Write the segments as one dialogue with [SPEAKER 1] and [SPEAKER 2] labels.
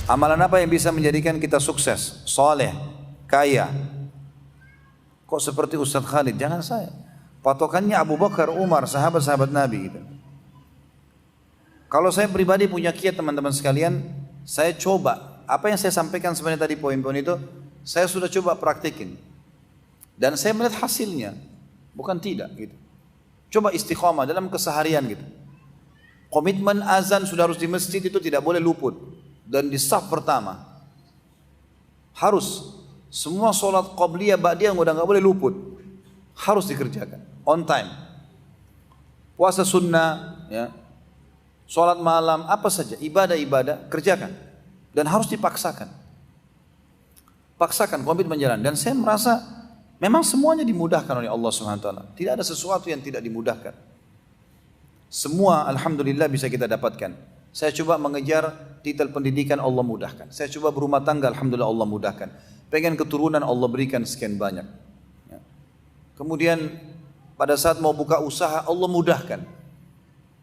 [SPEAKER 1] Amalan apa yang bisa menjadikan kita sukses, soleh, kaya? Kok seperti Ustadz Khalid? Jangan saya. Patokannya Abu Bakar, Umar, sahabat-sahabat Nabi gitu. Kalau saya pribadi punya kiat teman-teman sekalian, saya coba apa yang saya sampaikan sebenarnya tadi poin-poin itu, saya sudah coba praktikin. Dan saya melihat hasilnya, bukan tidak gitu. Coba istiqomah dalam keseharian gitu. Komitmen azan sudah harus di masjid itu tidak boleh luput. Dan di saf pertama harus semua sholat qabliyah ba'diyah udah nggak boleh luput, harus dikerjakan on time. Puasa sunnah, ya, sholat malam, apa saja ibadah-ibadah kerjakan dan harus dipaksakan. Paksakan komitmen jalan. Dan saya merasa memang semuanya dimudahkan oleh Allah Subhanahu wa taala. Tidak ada sesuatu yang tidak dimudahkan. Semua alhamdulillah bisa kita dapatkan. Saya coba mengejar titel pendidikan, Allah mudahkan. Saya coba berumah tangga, alhamdulillah Allah mudahkan. Pengen keturunan, Allah berikan sekian banyak. Ya. Kemudian pada saat mau buka usaha, Allah mudahkan.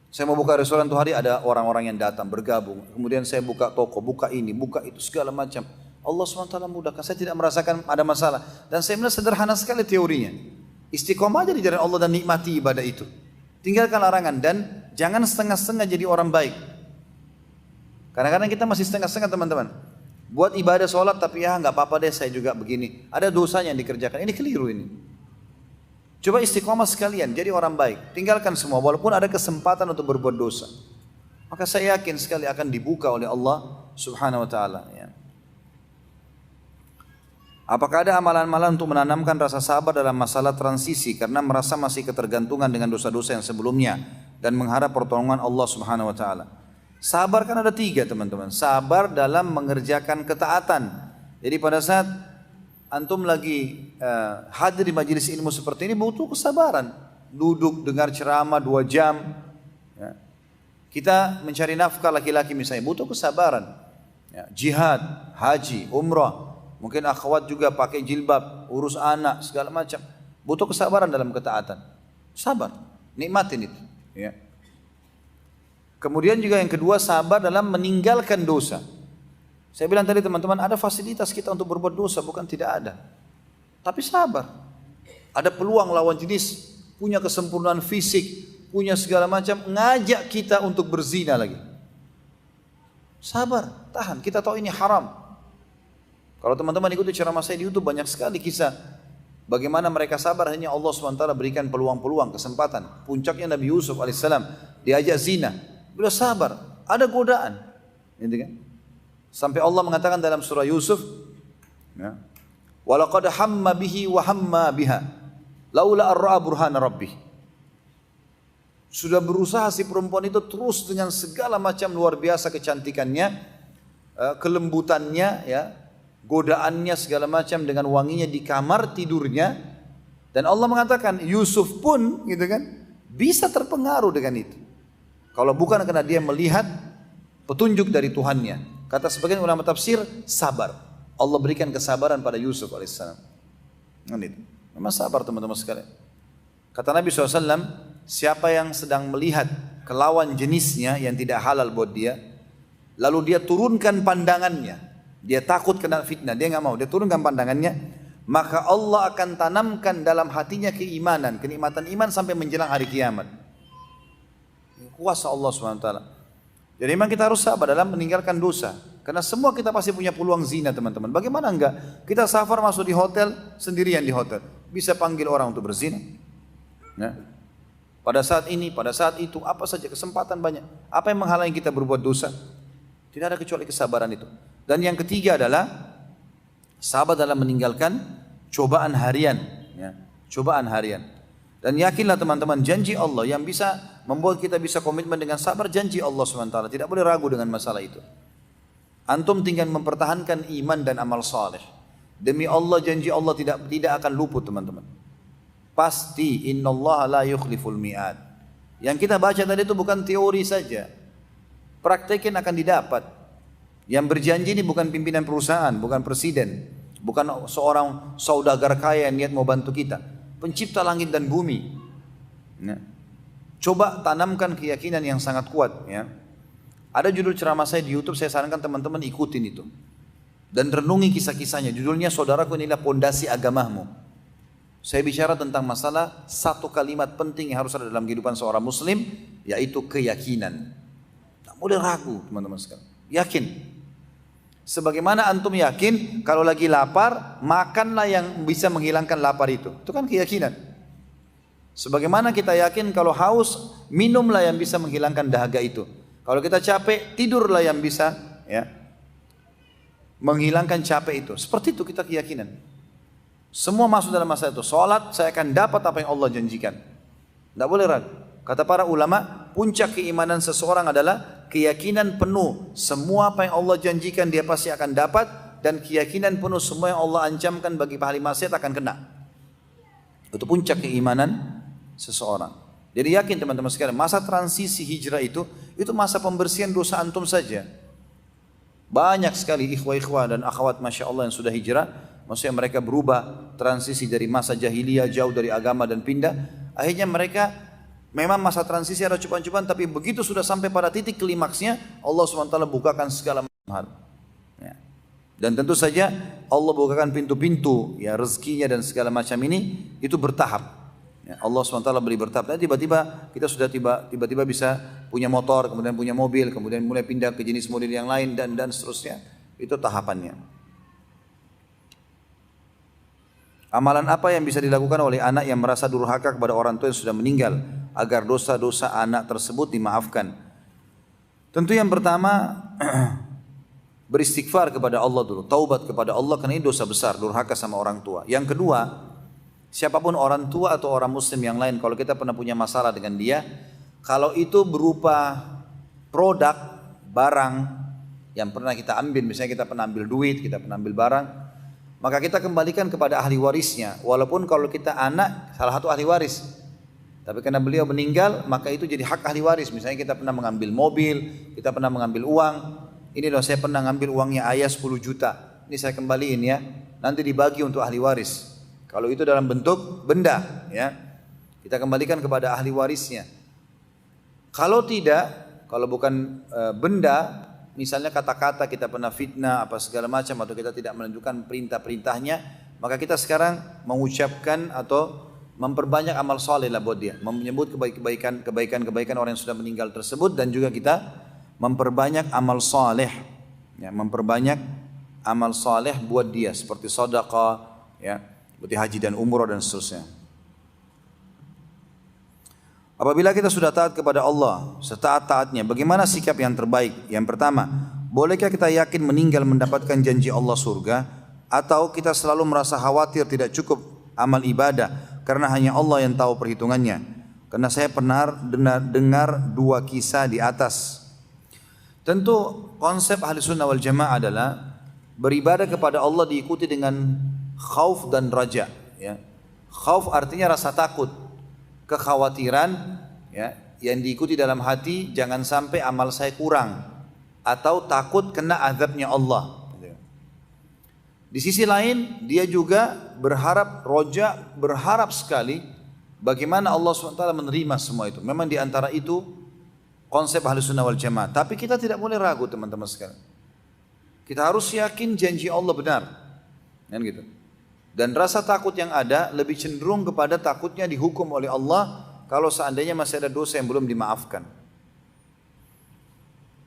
[SPEAKER 1] Saya mau buka restoran tuh hari ada orang-orang yang datang bergabung. Kemudian saya buka toko, buka ini, buka itu, segala macam. Allah SWT mudahkan. Saya tidak merasakan ada masalah. Dan saya melihat sederhana sekali teorinya. Istiqomah aja di jalan Allah dan nikmati ibadah itu. Tinggalkan larangan dan jangan setengah-setengah jadi orang baik. Kadang-kadang kita masih setengah-setengah teman-teman. Buat ibadah sholat tapi ya nggak apa-apa deh saya juga begini. Ada dosanya yang dikerjakan. Ini keliru ini. Coba istiqomah sekalian jadi orang baik. Tinggalkan semua walaupun ada kesempatan untuk berbuat dosa. Maka saya yakin sekali akan dibuka oleh Allah Subhanahu wa taala ya. Apakah ada amalan-amalan untuk menanamkan rasa sabar dalam masalah transisi karena merasa masih ketergantungan dengan dosa-dosa yang sebelumnya dan mengharap pertolongan Allah Subhanahu wa taala? Sabar kan ada 3 teman-teman. Sabar dalam mengerjakan ketaatan. Jadi pada saat antum lagi hadir di majelis ilmu seperti ini butuh kesabaran. Duduk dengar ceramah 2 jam. Ya. Kita mencari nafkah laki-laki misalnya butuh kesabaran. Ya. Jihad, haji, umrah. Mungkin akhwat juga pakai jilbab, urus anak, segala macam. Butuh kesabaran dalam ketaatan. Sabar, nikmatin itu. Ya. Kemudian juga yang kedua sabar dalam meninggalkan dosa. Saya bilang tadi teman-teman ada fasilitas kita untuk berbuat dosa bukan tidak ada. Tapi sabar. Ada peluang lawan jenis, punya kesempurnaan fisik, punya segala macam, ngajak kita untuk berzina lagi. Sabar, tahan. Kita tahu ini haram. Kalau teman-teman ikuti ceramah saya di YouTube banyak sekali kisah bagaimana mereka sabar, hanya Allah SWT berikan peluang-peluang, kesempatan. Puncaknya Nabi Yusuf alaihissalam diajak zina. Beliau sabar, ada godaan, gitu kan? Sampai Allah mengatakan dalam surah Yusuf, ya, walaqad hamma bihi wa hamma biha, laula ar-ra'a burhana rabbih. Sudah berusaha si perempuan itu terus dengan segala macam luar biasa kecantikannya, kelembutannya, ya, godaannya segala macam dengan wanginya di kamar tidurnya, dan Allah mengatakan Yusuf pun, gitu kan, bisa terpengaruh dengan itu. Kalau bukan karena dia melihat petunjuk dari Tuhannya. Kata sebagian ulama tafsir, sabar. Allah berikan kesabaran pada Yusuf alaihissalam. Memang sabar teman-teman sekalian. Kata Nabi SAW, siapa yang sedang melihat kelawan jenisnya yang tidak halal buat dia, lalu dia turunkan pandangannya, dia takut kena fitnah, dia nggak mau, dia turunkan pandangannya, maka Allah akan tanamkan dalam hatinya keimanan, kenikmatan iman sampai menjelang hari kiamat. Kuasa Allah SWT. Jadi memang kita harus sabar dalam meninggalkan dosa. Karena semua kita pasti punya peluang zina teman-teman. Bagaimana enggak? Kita safar masuk di hotel, sendirian di hotel. Bisa panggil orang untuk berzina. Ya. Pada saat ini, pada saat itu, apa saja kesempatan banyak. Apa yang menghalangi kita berbuat dosa? Tidak ada kecuali kesabaran itu. Dan yang ketiga adalah sabar dalam meninggalkan cobaan harian. Ya. Cobaan harian. Dan yakinlah teman-teman, janji Allah yang bisa membuat kita bisa komitmen dengan sabar, janji Allah SWT. Tidak boleh ragu dengan masalah itu. Antum tinggal mempertahankan iman dan amal saleh. Demi Allah, janji Allah tidak akan luput teman-teman. Pasti innallaha la yukhliful mi'ad. Yang kita baca tadi itu bukan teori saja. Praktekin akan didapat. Yang berjanji ini bukan pimpinan perusahaan, bukan presiden, bukan seorang saudagar kaya yang niat mau bantu kita. Pencipta langit dan bumi. Ya. Coba tanamkan keyakinan yang sangat kuat. Ya. Ada judul ceramah saya di YouTube, saya sarankan teman-teman ikutin itu. Dan renungi kisah-kisahnya. Judulnya Saudaraku Inilah Pondasi Agamamu. Saya bicara tentang masalah satu kalimat penting yang harus ada dalam kehidupan seorang muslim, yaitu keyakinan. Tak boleh ragu teman-teman sekalian. Yakin. Sebagaimana antum yakin kalau lagi lapar, makanlah yang bisa menghilangkan lapar itu. Itu kan keyakinan. Sebagaimana kita yakin kalau haus, minumlah yang bisa menghilangkan dahaga itu. Kalau kita capek, tidurlah yang bisa menghilangkan capek itu. Seperti itu kita keyakinan. Semua masuk dalam masalah itu. Salat, saya akan dapat apa yang Allah janjikan. Tidak boleh ragu. Kata para ulama, puncak keimanan seseorang adalah keyakinan penuh. Semua apa yang Allah janjikan dia pasti akan dapat. Dan keyakinan penuh semua yang Allah ancamkan bagi ahli maksiat akan kena. Itu puncak keimanan seseorang. Jadi yakin teman-teman sekalian, masa transisi hijrah itu masa pembersihan dosa antum saja. Banyak sekali ikhwah-ikhwah dan akhwat Masya Allah yang sudah hijrah, maksudnya mereka berubah, transisi dari masa jahiliyah, jauh dari agama dan pindah. Akhirnya mereka memang masa transisi ada cobaan-cobaan, tapi begitu sudah sampai pada titik klimaksnya, Allah SWT bukakan segala macam hal. Ya. Dan tentu saja Allah bukakan pintu-pintu ya rezekinya dan segala macam ini, itu bertahap. Ya, Allah SWT beri bertahap. Dan tiba-tiba kita sudah tiba-tiba bisa punya motor, kemudian punya mobil, kemudian mulai pindah ke jenis model yang lain dan seterusnya. Itu tahapannya. Amalan apa yang bisa dilakukan oleh anak yang merasa durhaka kepada orang tua yang sudah meninggal agar dosa-dosa anak tersebut dimaafkan? Tentu yang pertama beristighfar kepada Allah dulu, taubat kepada Allah karena ini dosa besar, durhaka sama orang tua. Yang kedua, siapapun orang tua atau orang muslim yang lain, kalau kita pernah punya masalah dengan dia, kalau itu berupa produk, barang yang pernah kita ambil, misalnya kita pernah ambil duit, kita pernah ambil barang, maka kita kembalikan kepada ahli warisnya. Walaupun kalau kita anak, salah satu ahli waris, tapi karena beliau meninggal, maka itu jadi hak ahli waris. Misalnya kita pernah mengambil mobil, kita pernah mengambil uang, ini loh saya pernah ngambil uangnya ayah 10 juta, ini saya kembaliin ya, nanti dibagi untuk ahli waris. Kalau itu dalam bentuk benda, ya, kita kembalikan kepada ahli warisnya. Kalau tidak, kalau bukan benda, misalnya kata-kata kita pernah fitnah apa segala macam atau kita tidak menunjukkan perintah-perintahnya, maka kita sekarang mengucapkan atau memperbanyak amal soleh lah buat dia, menyebut kebaikan orang yang sudah meninggal tersebut, dan juga kita memperbanyak amal soleh, ya, memperbanyak amal soleh buat dia seperti sedekah, ya, seperti haji dan umrah dan seterusnya. Apabila kita sudah taat kepada Allah, setaat-taatnya, bagaimana sikap yang terbaik? Yang pertama, bolehkah kita yakin meninggal mendapatkan janji Allah surga? Atau kita selalu merasa khawatir tidak cukup amal ibadah karena hanya Allah yang tahu perhitungannya? Karena saya pernah dengar dua kisah di atas. Tentu konsep ahli sunnah wal jamaah adalah beribadah kepada Allah diikuti dengan khauf dan raja. Ya. Khauf artinya rasa takut, kekhawatiran, ya, yang diikuti dalam hati, jangan sampai amal saya kurang, atau takut kena azabnya Allah. Di sisi lain dia juga berharap, roja berharap sekali bagaimana Allah SWT menerima semua itu. Memang di antara itu konsep ahli sunnah wal jamaah. Tapi kita tidak boleh ragu teman-teman sekalian. Kita harus yakin janji Allah benar, kan gitu. Dan rasa takut yang ada lebih cenderung kepada takutnya dihukum oleh Allah kalau seandainya masih ada dosa yang belum dimaafkan.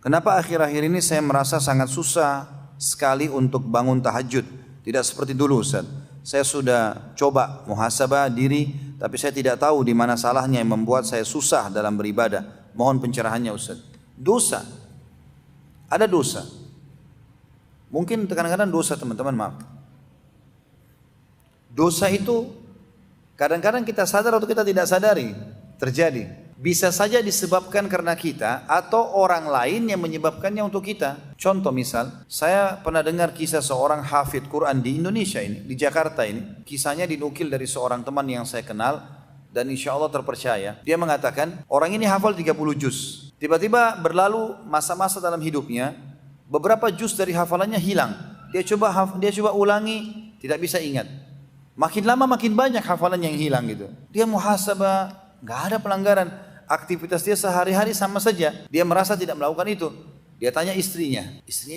[SPEAKER 1] Kenapa akhir-akhir ini saya merasa sangat susah sekali untuk bangun tahajud? Tidak seperti dulu, Ustaz. Saya sudah coba muhasabah diri, tapi saya tidak tahu di mana salahnya yang membuat saya susah dalam beribadah. Mohon pencerahannya, Ustaz. Dosa. Ada dosa. Mungkin kadang-kadang dosa, teman-teman, maaf. Dosa itu kadang-kadang kita sadar atau kita tidak sadari terjadi. Bisa saja disebabkan karena kita atau orang lain yang menyebabkannya untuk kita. Contoh misal, saya pernah dengar kisah seorang hafidh Quran di Indonesia ini, di Jakarta ini. Kisahnya dinukil dari seorang teman yang saya kenal dan insya Allah terpercaya. Dia mengatakan, orang ini hafal 30 juz. Tiba-tiba berlalu masa-masa dalam hidupnya, beberapa juz dari hafalannya hilang. Dia coba ulangi, tidak bisa ingat. Makin lama makin banyak hafalan yang hilang gitu. Dia muhasabah, nggak ada pelanggaran. Aktivitas dia sehari-hari sama saja. Dia merasa tidak melakukan itu. Dia tanya istrinya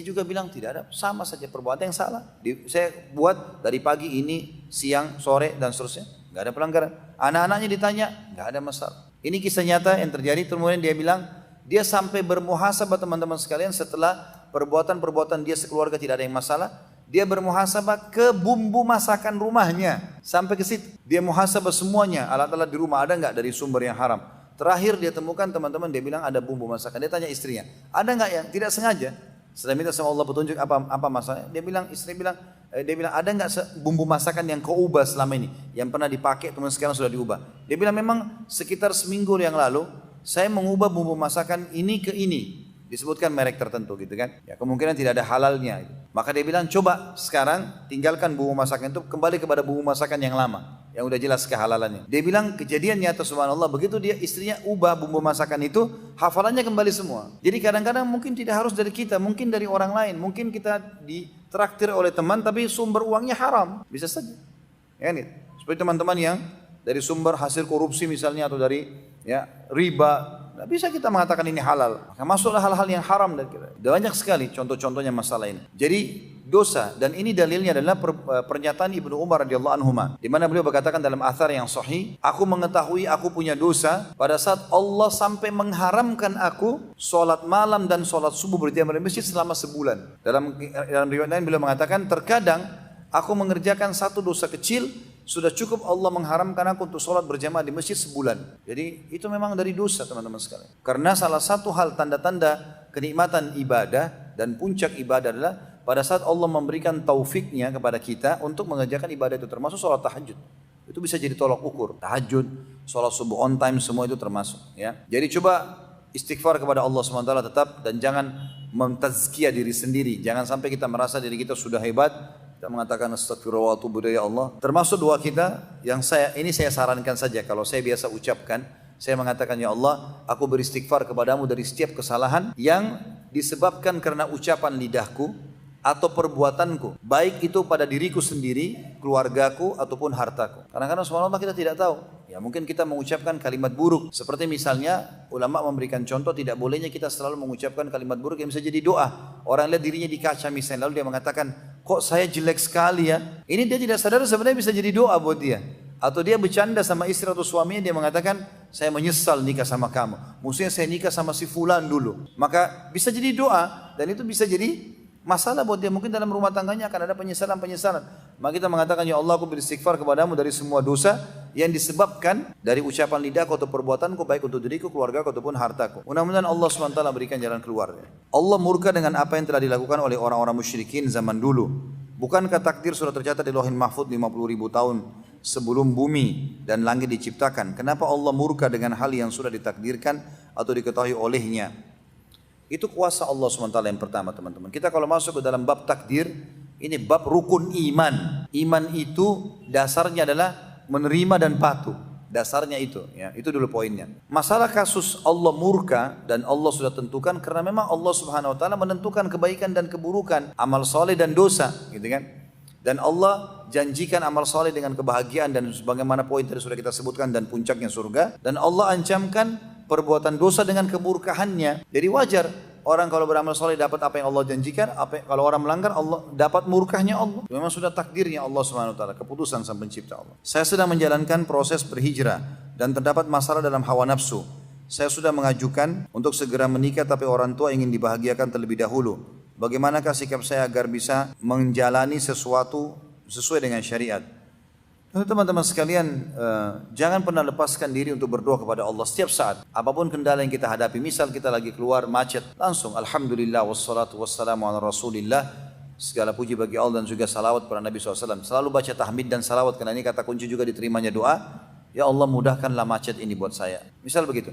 [SPEAKER 1] juga bilang tidak ada, sama saja perbuatan yang salah. Saya buat dari pagi ini, siang, sore dan seterusnya, nggak ada pelanggaran. Anak-anaknya ditanya, nggak ada masalah. Ini kisah nyata yang terjadi. Kemudian dia bilang, dia sampai bermuhasabah teman-teman sekalian setelah perbuatan-perbuatan dia sekeluarga tidak ada yang masalah. Dia bermuhasabah ke bumbu masakan rumahnya, sampai ke situ. Dia muhasabah semuanya, alat-alat di rumah ada nggak dari sumber yang haram. Terakhir dia temukan teman-teman, dia bilang ada bumbu masakan. Dia tanya istrinya, ada nggak yang tidak sengaja? Setelah minta sama Allah petunjuk apa masalahnya, dia bilang ada nggak bumbu masakan yang kau ubah selama ini, yang pernah dipakai teman sekarang sudah diubah. Dia bilang memang sekitar seminggu yang lalu saya mengubah bumbu masakan ini ke ini. Disebutkan merek tertentu gitu kan. Ya, kemungkinan tidak ada halalnya. Maka dia bilang coba sekarang tinggalkan bumbu masakan itu, kembali kepada bumbu masakan yang lama, yang udah jelas kehalalannya. Dia bilang kejadian nyata subhanallah, begitu dia istrinya ubah bumbu masakan itu, hafalannya kembali semua. Jadi kadang-kadang mungkin tidak harus dari kita, mungkin dari orang lain, mungkin kita ditraktir oleh teman tapi sumber uangnya haram, bisa saja. Ya, nih. Seperti teman-teman yang dari sumber hasil korupsi misalnya, atau dari riba. Tidak bisa kita mengatakan ini halal. Maka masuklah hal-hal yang haram dan banyak sekali contoh-contohnya masalah ini. Jadi dosa, dan ini dalilnya adalah pernyataan Ibnu Umar radhiyallahu anhuma, di mana beliau berkatakan dalam athar yang sahih, aku mengetahui aku punya dosa pada saat Allah sampai mengharamkan aku sholat malam dan sholat subuh berjamaah di masjid selama sebulan. Dalam riwayat lain beliau mengatakan, terkadang aku mengerjakan satu dosa kecil, sudah cukup Allah mengharamkan aku untuk sholat berjamaah di masjid sebulan. Jadi itu memang dari dosa teman-teman sekalian. Karena salah satu hal tanda-tanda kenikmatan ibadah dan puncak ibadah adalah pada saat Allah memberikan taufiknya kepada kita untuk mengerjakan ibadah itu, termasuk sholat tahajud. Itu bisa jadi tolak ukur. Tahajud, sholat subuh on time, semua itu termasuk. Ya. Jadi coba istighfar kepada Allah SWT tetap, dan jangan mentazkiyah diri sendiri. Jangan sampai kita merasa diri kita sudah hebat. Kita mengatakan astagfirullah wa atubu ilaih, ya Allah. Termasuk doa kita yang saya sarankan saja, kalau saya biasa ucapkan, saya mengatakan, ya Allah, aku beristighfar kepadamu dari setiap kesalahan yang disebabkan karena ucapan lidahku atau perbuatanku, baik itu pada diriku sendiri, keluargaku ataupun hartaku. Kadang-kadang subhanallah kita tidak tahu. Ya mungkin kita mengucapkan kalimat buruk. Seperti misalnya ulama memberikan contoh, tidak bolehnya kita selalu mengucapkan kalimat buruk yang bisa jadi doa. Orang lihat dirinya di kaca misalnya, lalu dia mengatakan, kok saya jelek sekali ya. Ini dia tidak sadar sebenarnya bisa jadi doa buat dia. Atau dia bercanda sama istri atau suaminya, dia mengatakan, saya menyesal nikah sama kamu. Maksudnya saya nikah sama si fulan dulu. Maka bisa jadi doa, dan itu bisa jadi masalah buat dia. Mungkin dalam rumah tangganya akan ada penyesalan-penyesalan. Maka kita mengatakan, ya Allah, aku beristighfar kepadamu dari semua dosa yang disebabkan dari ucapan lidahku atau perbuatanku, baik untuk diriku, keluarga ataupun hartaku. Mudah-mudahan Allah SWT berikan jalan keluar. Allah murka dengan apa yang telah dilakukan oleh orang-orang musyrikin zaman dulu. Bukankah takdir sudah tercatat di Lauhil Mahfuz 50.000 tahun sebelum bumi dan langit diciptakan? Kenapa Allah murka dengan hal yang sudah ditakdirkan atau diketahui olehnya? Itu kuasa Allah SWT yang pertama teman-teman. Kita kalau masuk ke dalam bab takdir, ini bab rukun iman. Iman itu dasarnya adalah menerima dan patuh. Dasarnya itu, ya, itu dulu poinnya. Masalah kasus Allah murka dan Allah sudah tentukan, karena memang Allah Subhanahu Wa Taala menentukan kebaikan dan keburukan, amal soleh dan dosa, gitu kan? Dan Allah janjikan amal soleh dengan kebahagiaan dan sebagaimana poin tadi sudah kita sebutkan, dan puncaknya surga. Dan Allah ancamkan perbuatan dosa dengan keburkahannya. Jadi wajar orang kalau beramal soleh dapat apa yang Allah janjikan, kalau orang melanggar Allah dapat murkahnya Allah. Memang sudah takdirnya Allah Subhanahu Wa Taala, keputusan sang pencipta Allah. Saya sedang menjalankan proses berhijrah dan terdapat masalah dalam hawa nafsu. Saya sudah mengajukan untuk segera menikah, tapi orang tua ingin dibahagiakan terlebih dahulu. Bagaimanakah sikap saya agar bisa menjalani sesuatu sesuai dengan syariat? Teman-teman sekalian, jangan pernah lepaskan diri untuk berdoa kepada Allah setiap saat. Apapun kendala yang kita hadapi, misal kita lagi keluar macet, langsung Alhamdulillah wassalatu wassalamu ala rasulillah. Segala puji bagi Allah dan juga salawat kepada Nabi SAW. Selalu baca tahmid dan salawat, karena ini kata kunci juga diterimanya doa. Ya Allah, mudahkanlah macet ini buat saya. Misal begitu.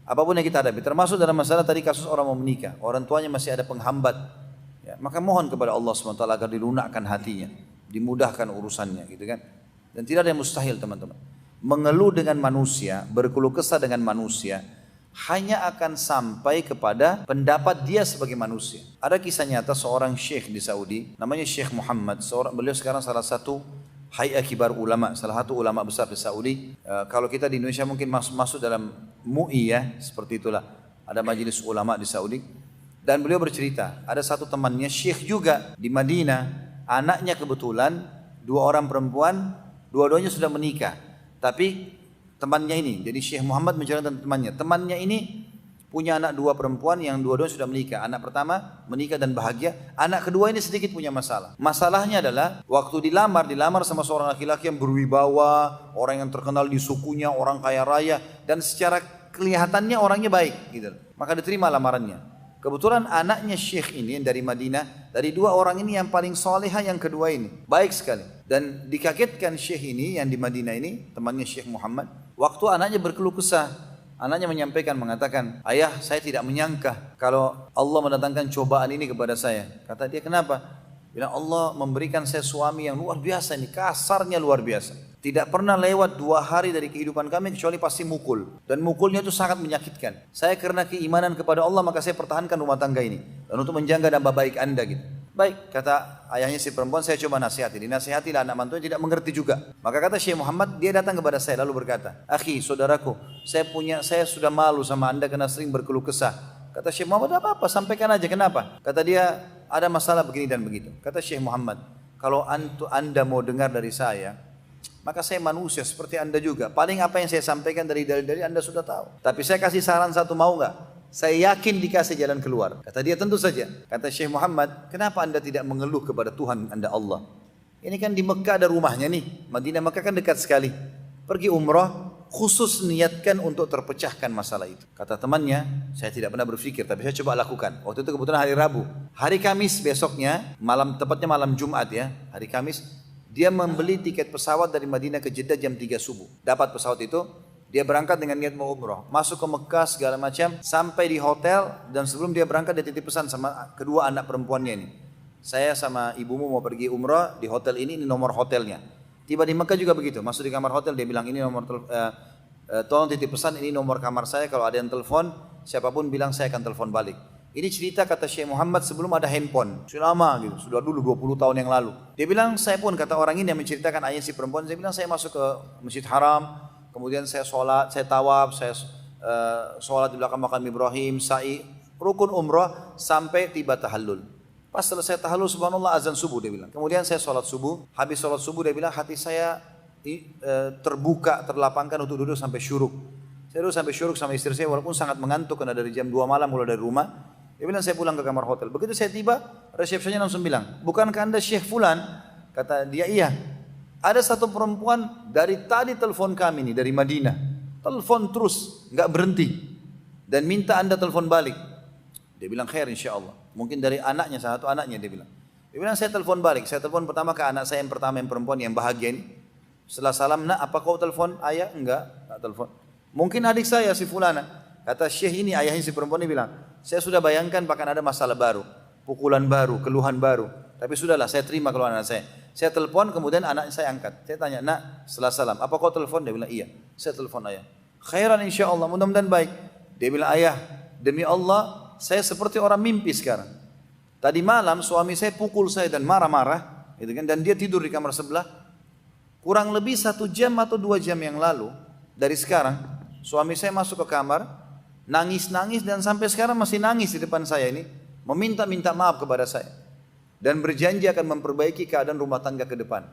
[SPEAKER 1] Apapun yang kita hadapi, termasuk dalam masalah tadi kasus orang mau menikah, orang tuanya masih ada penghambat. Ya, maka mohon kepada Allah SWT agar dilunakkan hatinya, dimudahkan urusannya, gitu kan. Dan tidak ada yang mustahil teman-teman. Mengeluh dengan manusia, berkeluh kesah dengan manusia, hanya akan sampai kepada pendapat dia sebagai manusia. Ada kisah nyata seorang syekh di Saudi, namanya Syekh Muhammad. Beliau sekarang salah satu Hay'ah Kibar Ulama, salah satu ulama besar di Saudi. Kalau kita di Indonesia mungkin masuk dalam MUI ya, seperti itulah. Ada majelis ulama di Saudi. Dan beliau bercerita, ada satu temannya syekh juga di Madinah, anaknya kebetulan 2 orang perempuan, dua-duanya sudah menikah. Tapi temannya ini, jadi Syekh Muhammad menceritakan temannya ini punya anak 2 perempuan yang dua-duanya sudah menikah. Anak pertama menikah dan bahagia, anak kedua ini sedikit punya masalah. Masalahnya adalah waktu dilamar sama seorang laki-laki yang berwibawa, orang yang terkenal di sukunya, orang kaya raya, dan secara kelihatannya orangnya baik gitu. Maka diterima lamarannya. Kebetulan anaknya syekh ini yang dari Madinah, dari 2 orang ini yang paling soleha yang kedua ini, baik sekali. Dan dikagetkan syekh ini yang di Madinah ini, temannya Syekh Muhammad, waktu anaknya berkeluh kesah, anaknya menyampaikan, mengatakan, ayah saya tidak menyangka kalau Allah mendatangkan cobaan ini kepada saya. Kata dia, kenapa? Bilang, Allah memberikan saya suami yang luar biasa ini, kasarnya luar biasa. Tidak pernah lewat 2 hari dari kehidupan kami kecuali pasti mukul. Dan mukulnya itu sangat menyakitkan. Saya karena keimanan kepada Allah maka saya pertahankan rumah tangga ini. Dan untuk menjaga nama baik anda gitu. Baik, kata ayahnya si perempuan, saya coba nasihati. Dinasihatilah anak mantunya, tidak mengerti juga. Maka kata Syekh Muhammad, dia datang kepada saya lalu berkata, akhi, saudaraku, saya sudah malu sama anda karena sering berkeluh kesah. Kata Syekh Muhammad, apa-apa, sampaikan aja, kenapa? Kata dia, ada masalah begini dan begitu. Kata Syekh Muhammad, kalau anda mau dengar dari saya, maka saya manusia seperti anda juga. Paling apa yang saya sampaikan dari dalil-dalil anda sudah tahu. Tapi saya kasih saran satu, mau nggak? Saya yakin dikasih jalan keluar. Kata dia, tentu saja. Kata Syekh Muhammad, kenapa anda tidak mengeluh kepada Tuhan anda Allah? Ini kan di Mekah ada rumahnya nih. Madinah Mekah kan dekat sekali. Pergi umrah, khusus niatkan untuk terpecahkan masalah itu. Kata temannya, saya tidak pernah berpikir, tapi saya coba lakukan. Waktu itu kebetulan hari Rabu. Hari Kamis besoknya, tepatnya malam Jumat ya, hari Kamis, dia membeli tiket pesawat dari Madinah ke Jeddah jam 3 subuh. Dapat pesawat itu, dia berangkat dengan niat mau umrah. Masuk ke Mekah segala macam, sampai di hotel, dan sebelum dia berangkat dia titip pesan sama kedua anak perempuannya ini. Saya sama ibumu mau pergi umrah di hotel ini nomor hotelnya. Tiba di Mekah juga begitu, masuk di kamar hotel, dia bilang ini nomor tolong titip pesan, ini nomor kamar saya, kalau ada yang telepon, siapapun bilang saya akan telepon balik. Ini cerita kata Syekh Muhammad sebelum ada handphone, sudah lama gitu, sudah dulu 20 tahun yang lalu. Dia bilang, saya pun, kata orang ini yang menceritakan ayat si perempuan, saya bilang saya masuk ke Masjid Haram, kemudian saya sholat, saya tawaf, saya sholat di belakang makam Ibrahim, sa'i, rukun umrah, sampai tiba tahallul. Pas selesai tahallul, subhanallah, azan subuh dia bilang. Kemudian saya sholat subuh, habis sholat subuh dia bilang hati saya terbuka, terlapangkan untuk duduk sampai syuruk. Saya duduk sampai syuruk sama istri saya walaupun sangat mengantuk karena dari jam 2 malam mulai dari rumah. Dia bilang saya pulang ke kamar hotel. Begitu saya tiba, resepsinya langsung bilang, bukankah anda Syekh Fulan? Kata dia, iya. Ada satu perempuan dari tadi telepon kami nih dari Madinah. Telepon terus, nggak berhenti. Dan minta anda telepon balik. Dia bilang khair insya Allah. Mungkin dari anaknya, satu anaknya dia bilang. Dia bilang saya telepon balik. Saya telepon pertama ke anak saya yang pertama, yang perempuan yang bahagia ini. Setelah salam, nak apa kau telepon? Ayah, enggak, tak telepon. Mungkin adik saya si Fulana. Kata Syekh ini, ayahnya si perempuan ini bilang, saya sudah bayangkan bahkan ada masalah baru, pukulan baru, keluhan baru. Tapi sudahlah, saya terima keluhan anak saya. Saya telepon, kemudian anak saya angkat. Saya tanya, nak, setelah salam, apa kau telepon? Dia bilang, iya. Saya telepon ayah. Khairan insya Allah, mudah-mudahan baik. Dia bilang, ayah, demi Allah, saya seperti orang mimpi sekarang. Tadi malam suami saya pukul saya dan marah-marah, gitu kan? Dan dia tidur di kamar sebelah. Kurang lebih 1 jam atau 2 jam yang lalu, dari sekarang, suami saya masuk ke kamar, nangis-nangis dan sampai sekarang masih nangis di depan saya ini, meminta-minta maaf kepada saya dan berjanji akan memperbaiki keadaan rumah tangga ke depan.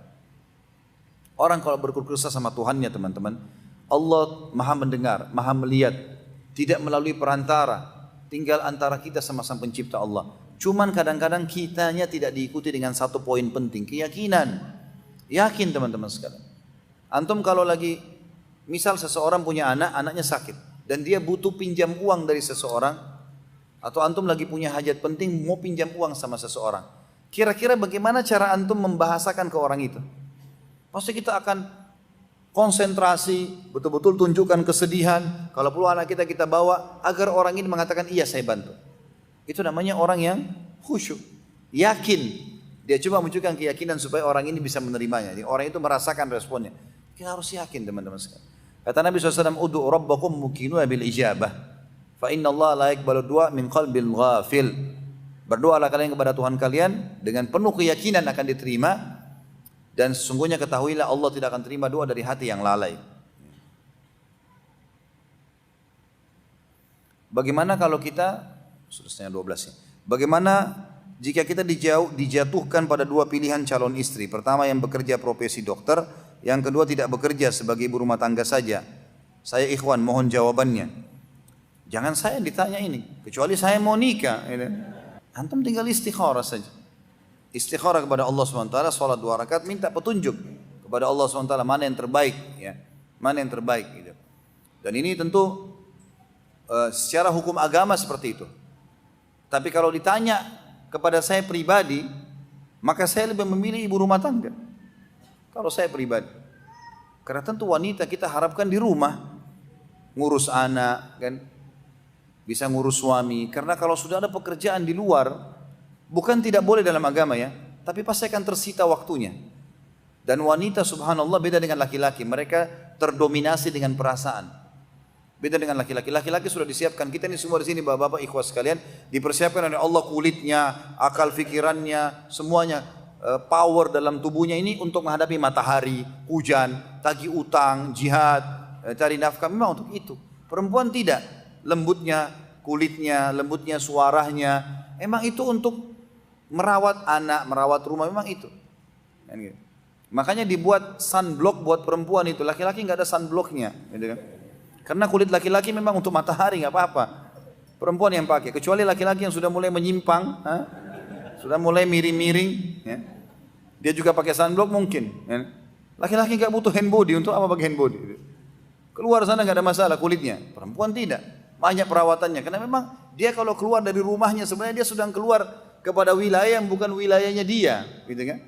[SPEAKER 1] Orang kalau berkeluh kesah sama Tuhannya teman-teman, Allah maha mendengar, maha melihat, tidak melalui perantara, tinggal antara kita sama sang pencipta Allah. Cuman kadang-kadang kitanya tidak diikuti dengan satu poin penting, keyakinan. Yakin teman-teman sekalian. Antum kalau lagi, misal seseorang punya anak, anaknya sakit, dan dia butuh pinjam uang dari seseorang, atau antum lagi punya hajat penting mau pinjam uang sama seseorang, kira-kira bagaimana cara antum membahasakan ke orang itu? Pasti kita akan konsentrasi, betul-betul tunjukkan kesedihan, kalau perlu anak kita bawa, agar orang ini mengatakan iya saya bantu. Itu namanya orang yang khusyuk, yakin. Dia coba menunjukkan keyakinan supaya orang ini bisa menerimanya. Jadi orang itu merasakan responnya. Kita harus yakin teman-teman sekalian. Kata Nabi SAW, Udu'u rabbakum mukinu bil ijabah. Fa inna Allah la yakbalu du'a min qalbil ghafil. Berdoalah kalian kepada Tuhan kalian dengan penuh keyakinan akan diterima. Dan sesungguhnya ketahuilah Allah tidak akan terima doa dari hati yang lalai. Bagaimana kalau kita sudah setengah 12 ya. Bagaimana jika kita dijatuhkan pada dua pilihan calon istri? Pertama yang bekerja profesi dokter, yang kedua tidak bekerja sebagai ibu rumah tangga saja. Saya ikhwan mohon jawabannya. Jangan saya ditanya ini, kecuali saya mau nikah. Antum tinggal istikharah saja. Istikharah kepada Allah SWT, sholat 2 rakaat, minta petunjuk kepada Allah SWT mana yang terbaik, ya, mana yang terbaik. Gitu. Dan ini tentu secara hukum agama seperti itu. Tapi kalau ditanya kepada saya pribadi, maka saya lebih memilih ibu rumah tangga. Kalau saya pribadi, karena tentu wanita kita harapkan di rumah, ngurus anak, kan, bisa ngurus suami. Karena kalau sudah ada pekerjaan di luar, bukan tidak boleh dalam agama ya, tapi pasti akan tersita waktunya. Dan wanita subhanallah beda dengan laki-laki, mereka terdominasi dengan perasaan. Beda dengan laki-laki. Laki-laki sudah disiapkan. Kita ini semua di sini bapak-bapak ikhwas sekalian dipersiapkan oleh Allah kulitnya, akal fikirannya, semuanya power dalam tubuhnya ini untuk menghadapi matahari, hujan, tagih utang, jihad, cari nafkah memang untuk itu. Perempuan tidak. Lembutnya kulitnya, lembutnya suaranya, emang itu untuk merawat anak, merawat rumah memang itu. Makanya dibuat sunblock buat perempuan itu. Laki-laki nggak ada sunblocknya, gitu kan? Karena kulit laki-laki memang untuk matahari nggak apa-apa. Perempuan yang pakai, kecuali laki-laki yang sudah mulai menyimpang, sudah mulai miring-miring, ya. Dia juga pakai sunblock mungkin. Ya. Laki-laki nggak butuh hand body, untuk apa pakai hand body? Keluar sana nggak ada masalah kulitnya. Perempuan tidak, banyak perawatannya. Karena memang dia kalau keluar dari rumahnya sebenarnya dia sedang keluar kepada wilayah yang bukan wilayahnya dia, gitu kan?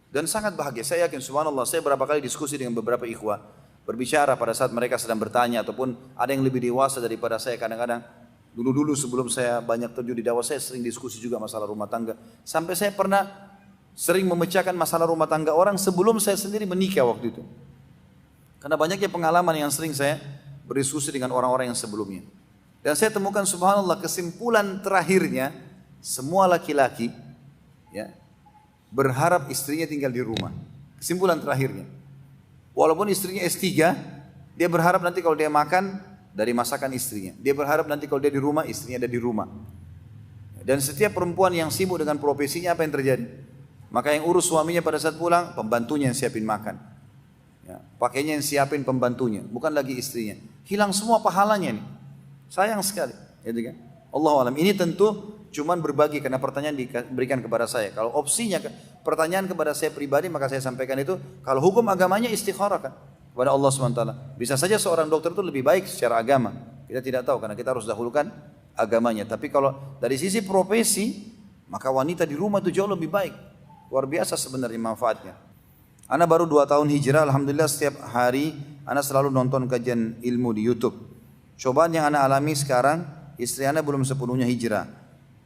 [SPEAKER 1] Dan sangat bahagia. Saya yakin, subhanallah, saya berapa kali diskusi dengan beberapa ikhwah. Berbicara pada saat mereka sedang bertanya ataupun ada yang lebih dewasa daripada saya. Kadang-kadang dulu sebelum saya banyak terjun di dakwah, saya sering diskusi juga masalah rumah tangga. Sampai saya pernah sering memecahkan masalah rumah tangga orang sebelum saya sendiri menikah waktu itu. Karena banyaknya pengalaman yang sering saya berdiskusi dengan orang-orang yang sebelumnya. Dan saya temukan subhanallah kesimpulan terakhirnya, semua laki-laki ya, berharap istrinya tinggal di rumah. Kesimpulan terakhirnya. Walaupun istrinya S3, dia berharap nanti kalau dia makan dari masakan istrinya. Dia berharap nanti kalau dia di rumah, istrinya ada di rumah. Dan setiap perempuan yang sibuk dengan profesinya, apa yang terjadi? Maka yang urus suaminya pada saat pulang, pembantunya yang siapin makan. Ya, pakainya yang siapin pembantunya, bukan lagi istrinya. Hilang semua pahalanya nih. Sayang sekali. Gitu kan? Allahu a'lam. Ini tentu cuman berbagi karena pertanyaan diberikan kepada saya. Kalau opsinya pertanyaan kepada saya pribadi, maka saya sampaikan itu. Kalau hukum agamanya istikharah kan kepada Allah SWT. Bisa saja seorang dokter itu lebih baik secara agama. Kita tidak tahu karena kita harus dahulukan agamanya. Tapi kalau dari sisi profesi, maka wanita di rumah itu jauh lebih baik. Luar biasa sebenarnya manfaatnya. Ana baru 2 tahun hijrah, alhamdulillah setiap hari ana selalu nonton kajian ilmu di YouTube. Cobaan yang ana alami sekarang, istri ana belum sepenuhnya hijrah.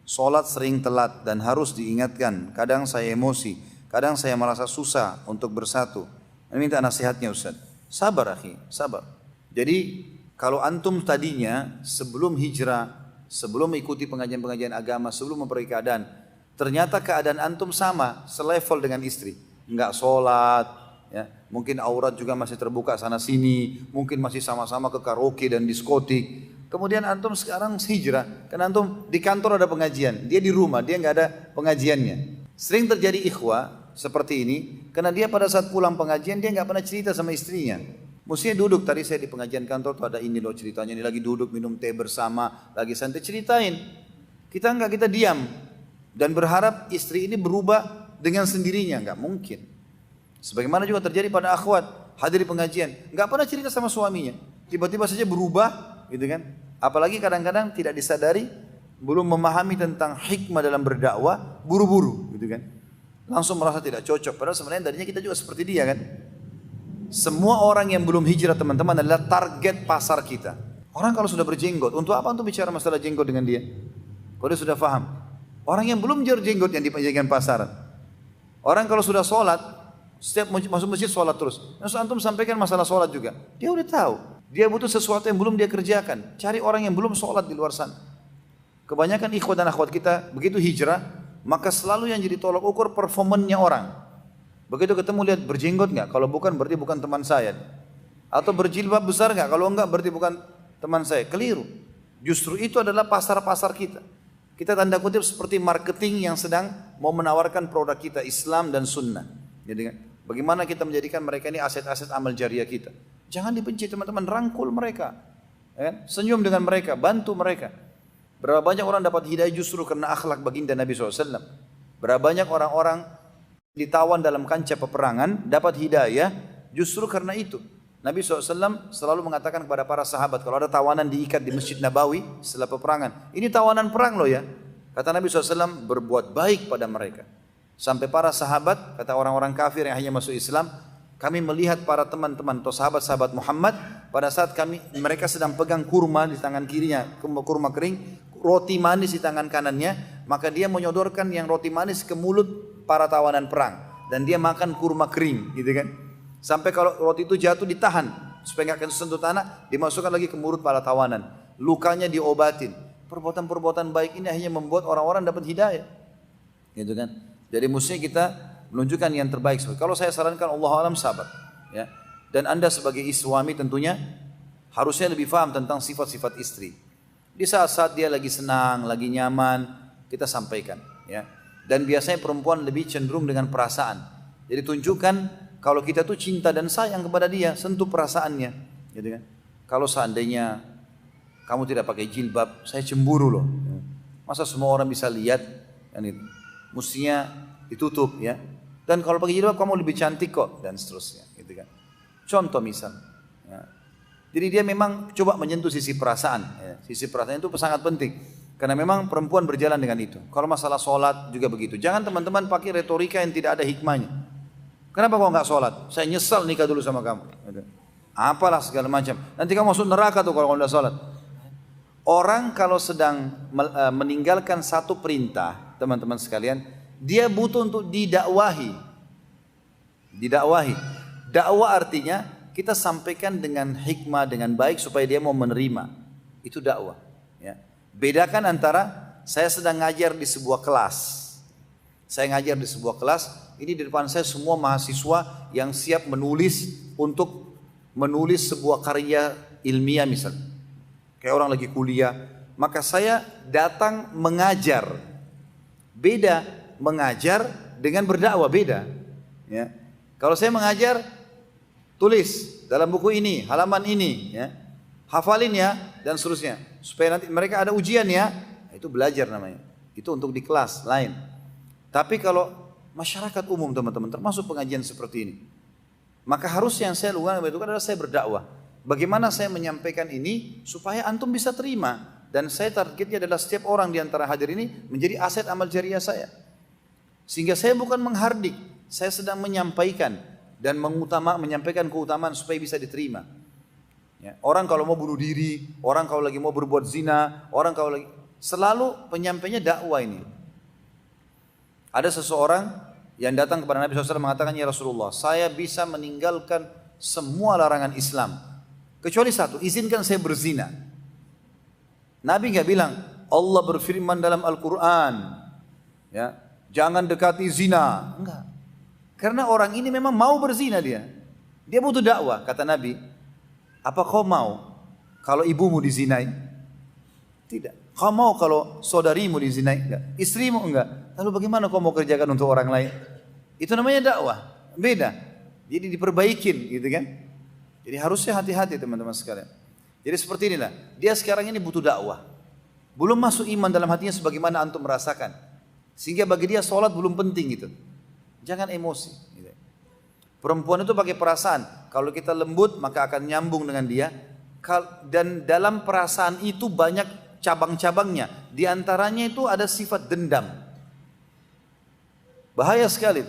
[SPEAKER 1] Sholat sering telat dan harus diingatkan. Kadang saya emosi, kadang saya merasa susah untuk bersatu. Ini minta nasihatnya Ustaz. Sabar akhi, sabar. Jadi kalau antum tadinya sebelum hijrah, sebelum mengikuti pengajian-pengajian agama, sebelum memperbaiki keadaan, ternyata keadaan antum sama, selevel dengan istri. Enggak sholat, ya, mungkin aurat juga masih terbuka sana sini, mungkin masih sama-sama ke karaoke dan diskotik. Kemudian antum sekarang hijrah, karena antum di kantor ada pengajian, dia di rumah, dia nggak ada pengajiannya. Sering terjadi ikhwah seperti ini, karena dia pada saat pulang pengajian dia nggak pernah cerita sama istrinya. Mestinya duduk, tadi saya di pengajian kantor tuh ada ini loh ceritanya, ini lagi duduk minum teh bersama, lagi santai ceritain. Kita nggak, kita diam dan berharap istri ini berubah dengan sendirinya, nggak mungkin. Sebagaimana juga terjadi pada akhwat hadir di pengajian, nggak pernah cerita sama suaminya, tiba-tiba saja berubah. Gitu kan? Apalagi kadang-kadang tidak disadari, belum memahami tentang hikmah dalam berdakwah, buru-buru, gitu kan? Langsung merasa tidak cocok. Padahal sebenarnya tadinya kita juga seperti dia kan? Semua orang yang belum hijrah teman-teman adalah target pasar kita. Orang kalau sudah berjenggot, untuk apa untuk bicara masalah jenggot dengan dia? Kalau dia sudah paham. Orang yang belum jenggot yang dijadikan pasaran. Orang kalau sudah sholat, setiap masuk masjid sholat terus. Terus antum sampaikan masalah sholat juga. Dia udah tahu. Dia butuh sesuatu yang belum dia kerjakan. Cari orang yang belum sholat di luar sana. Kebanyakan ikhwat dan akhwat kita begitu hijrah, maka selalu yang jadi tolak ukur performannya orang. Begitu ketemu lihat berjenggot nggak? Kalau bukan berarti bukan teman saya. Atau berjilbab besar nggak? Kalau enggak berarti bukan teman saya. Keliru. Justru itu adalah pasar-pasar kita. Kita tanda kutip seperti marketing yang sedang mau menawarkan produk kita, Islam dan Sunnah. Jadi kan, bagaimana kita menjadikan mereka ini aset-aset amal jariah kita. Jangan dibenci teman-teman, rangkul mereka. Ya, senyum dengan mereka, bantu mereka. Berapa banyak orang dapat hidayah justru karena akhlak baginda Nabi SAW. Berapa banyak orang-orang ditawan dalam kancah peperangan dapat hidayah justru karena itu. Nabi SAW selalu mengatakan kepada para sahabat, kalau ada tawanan diikat di Masjid Nabawi setelah peperangan, ini tawanan perang loh ya. Kata Nabi SAW, berbuat baik pada mereka. Sampai para sahabat, kata orang-orang kafir yang hanya masuk Islam, kami melihat para teman-teman atau sahabat-sahabat Muhammad pada saat mereka sedang pegang kurma di tangan kirinya, kurma kering, roti manis di tangan kanannya, maka dia menyodorkan yang roti manis ke mulut para tawanan perang dan dia makan kurma kering, gitu kan? Sampai kalau roti itu jatuh ditahan supaya nggak sentuh tanah, dimasukkan lagi ke mulut para tawanan, lukanya diobatin. Perbuatan-perbuatan baik ini hanya membuat orang-orang dapat hidayah, gitu kan? Jadi mestinya kita menunjukkan yang terbaik. Kalau saya sarankan Allah alam sabar, ya. Dan Anda sebagai suami tentunya harusnya lebih paham tentang sifat-sifat istri. Di saat-saat dia lagi senang, lagi nyaman, kita sampaikan, ya. Dan biasanya perempuan lebih cenderung dengan perasaan. Jadi tunjukkan kalau kita tuh cinta dan sayang kepada dia, sentuh perasaannya, gitu kan? Kalau seandainya kamu tidak pakai jilbab, saya cemburu loh. Masa semua orang bisa lihat? Kan itu. Mestinya ditutup, ya. Dan kalau pakai jilbab kamu lebih cantik kok, dan seterusnya, gitu kan? Contoh misal, ya. Jadi dia memang coba menyentuh sisi perasaan, ya. Sisi perasaan itu sangat penting, karena memang perempuan berjalan dengan itu. Kalau masalah sholat juga begitu. Jangan teman-teman pakai retorika yang tidak ada hikmahnya. Kenapa kau nggak sholat? Saya nyesal nikah dulu sama kamu. Apalah segala macam. Nanti kamu masuk neraka tuh kalau nggak sholat. Orang kalau sedang meninggalkan satu perintah, teman-teman sekalian, dia butuh untuk didakwahi. Didakwahi. Dakwah artinya kita sampaikan dengan hikmah, dengan baik supaya dia mau menerima. Itu dakwah. Ya. Bedakan antara saya sedang ngajar di sebuah kelas. Saya ngajar di sebuah kelas. Ini di depan saya semua mahasiswa yang siap menulis untuk menulis sebuah karya ilmiah misal. Kayak orang lagi kuliah. Maka saya datang mengajar. Beda mengajar dengan berdakwah, beda. Ya. Kalau saya mengajar, tulis dalam buku ini, halaman ini, ya. Hafalin ya, dan seterusnya. Supaya nanti mereka ada ujian ya, itu belajar namanya. Itu untuk di kelas lain. Tapi kalau masyarakat umum teman-teman, termasuk pengajian seperti ini, maka harusnya yang saya lakukan adalah saya berdakwah. Bagaimana saya menyampaikan ini supaya antum bisa terima, dan saya targetnya adalah setiap orang di antara hadir ini menjadi aset amal jariah saya. Sehingga saya bukan menghardik, saya sedang menyampaikan dan menyampaikan keutamaan supaya bisa diterima. Ya, orang kalau mau bunuh diri, orang kalau lagi mau berbuat zina, orang kalau lagi selalu penyampainya dakwah ini. Ada seseorang yang datang kepada Nabi SAW mengatakan, ya Rasulullah, saya bisa meninggalkan semua larangan Islam. Kecuali satu, izinkan saya berzina. Nabi nggak bilang, Allah berfirman dalam Al-Quran, ya, jangan dekati zina. Enggak. Karena orang ini memang mau berzina dia. Dia butuh dakwah, kata Nabi. Apa kau mau kalau ibumu dizinai? Tidak. Kau mau kalau saudarimu dizinai? Enggak. Istrimu enggak. Lalu bagaimana kau mau kerjakan untuk orang lain? Itu namanya dakwah. Beda. Jadi diperbaikin, gitu kan? Jadi harusnya hati-hati teman-teman sekalian. Jadi seperti inilah. Dia sekarang ini butuh dakwah. Belum masuk iman dalam hatinya sebagaimana antum merasakan. Sehingga bagi dia sholat belum penting gitu. Jangan emosi. Gitu. Perempuan itu pakai perasaan. Kalau kita lembut maka akan nyambung dengan dia. Dan dalam perasaan itu banyak cabang-cabangnya. Di antaranya itu ada sifat dendam. Bahaya sekali.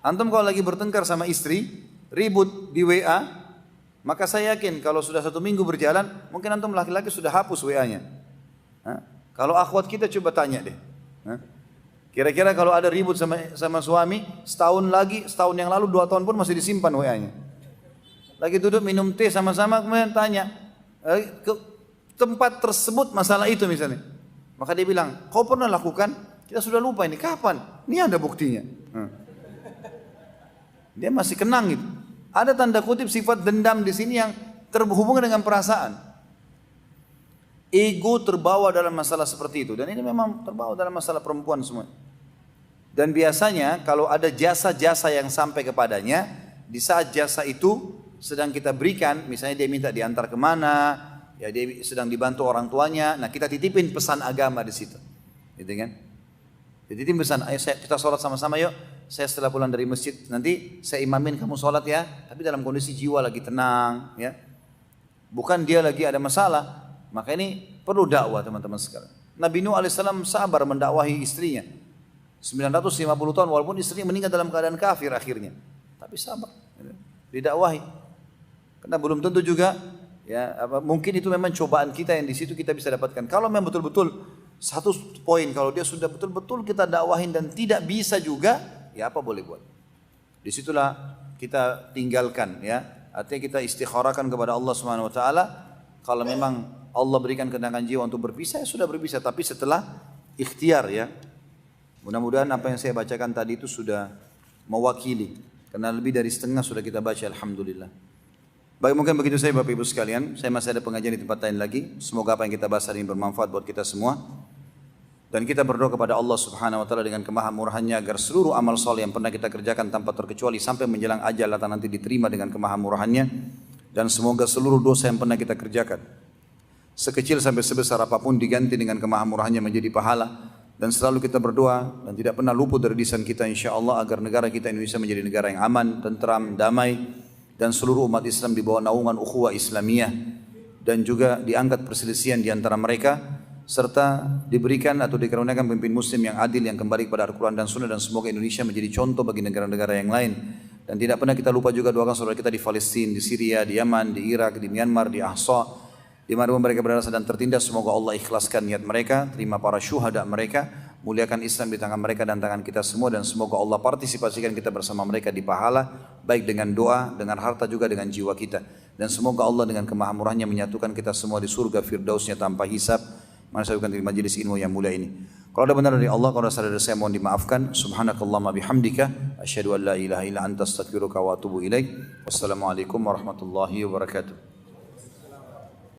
[SPEAKER 1] Antum kalau lagi bertengkar sama istri, ribut di WA, maka saya yakin kalau sudah 1 minggu berjalan, mungkin antum laki-laki sudah hapus WA-nya. Kalau akhwat kita coba tanya deh. Kira-kira kalau ada ribut sama suami, setahun yang lalu, 2 tahun pun masih disimpan WA-nya. Lagi duduk minum teh sama-sama, kemudian tanya, ke tempat tersebut masalah itu misalnya. Maka dia bilang, kau pernah lakukan? Kita sudah lupa ini, kapan? Ini ada buktinya. Dia masih kenang gitu. Ada tanda kutip sifat dendam di sini yang terhubung dengan perasaan. ego terbawa dalam masalah seperti itu. Dan ini memang terbawa dalam masalah perempuan semua. Dan biasanya kalau ada jasa-jasa yang sampai kepadanya, di saat jasa itu sedang kita berikan, misalnya dia minta diantar kemana, ya dia sedang dibantu orang tuanya, nah kita titipin pesan agama di situ, gitu kan? Titipin pesan, ayo kita sholat sama-sama yuk. Saya setelah pulang dari masjid nanti saya imamin kamu sholat ya, tapi dalam kondisi jiwa lagi tenang, ya. Bukan dia lagi ada masalah. Maka ini perlu dakwah teman-teman sekalian. Nabi Nuh alaihissalam sabar mendakwahi istrinya. 950 tahun walaupun istrinya meninggal dalam keadaan kafir akhirnya. Tapi sabar, didakwahi. Karena belum tentu juga, ya mungkin itu memang cobaan kita yang di situ kita bisa dapatkan. Kalau memang betul-betul satu poin, kalau dia sudah betul-betul kita dakwahin dan tidak bisa juga, ya apa boleh buat. Disitulah kita tinggalkan, ya. Artinya kita istikharahkan kepada Allah Subhanahu Wa Taala. Kalau memang Allah berikan ketenangan jiwa untuk berpisah, ya sudah berpisah. Tapi setelah ikhtiar, ya. Mudah-mudahan apa yang saya bacakan tadi itu sudah mewakili. Karena lebih dari setengah sudah kita baca, alhamdulillah. Baik, mungkin begitu saya Bapak Ibu sekalian. Saya masih ada pengajian di tempat lain lagi. Semoga apa yang kita bahas hari ini bermanfaat buat kita semua. Dan kita berdoa kepada Allah Subhanahu Wa Taala dengan kemahamurahannya agar seluruh amal soleh yang pernah kita kerjakan tanpa terkecuali sampai menjelang ajal atau nanti diterima dengan kemahamurahannya. Dan semoga seluruh dosa yang pernah kita kerjakan, sekecil sampai sebesar apapun, diganti dengan kemahamurahannya menjadi pahala. Dan selalu kita berdoa dan tidak pernah luput dari lisan kita insyaAllah agar negara kita Indonesia menjadi negara yang aman, tentram, damai, dan seluruh umat Islam di bawah naungan ukhuwah Islamiyah, dan juga diangkat perselisihan di antara mereka, serta diberikan atau dikaruniakan pemimpin muslim yang adil yang kembali kepada Al-Quran dan Sunnah, dan semoga Indonesia menjadi contoh bagi negara-negara yang lain. Dan tidak pernah kita lupa juga doakan saudara kita di Palestina, di Syria, di Yaman, di Irak, di Myanmar, di Ahsa, di mana mereka berada sedang tertindas. Semoga Allah ikhlaskan niat mereka, terima para syuhada mereka, muliakan Islam di tangan mereka dan tangan kita semua, dan semoga Allah partisipasikan kita bersama mereka di pahala, baik dengan doa, dengan harta, juga dengan jiwa kita. Dan semoga Allah dengan kemahamurahannya menyatukan kita semua di surga firdausnya tanpa hisab. Mana saya bukan di majelis ilmu yang mulia ini. Kalau ada benar dari Allah, kalau ada salah dari saya mohon dimaafkan. Subhanakallahumma bihamdika asyhadu an la ilaha illa anta astaghfiruka wa atubu ilaik. Wassalamualaikum warahmatullahi wabarakatuh.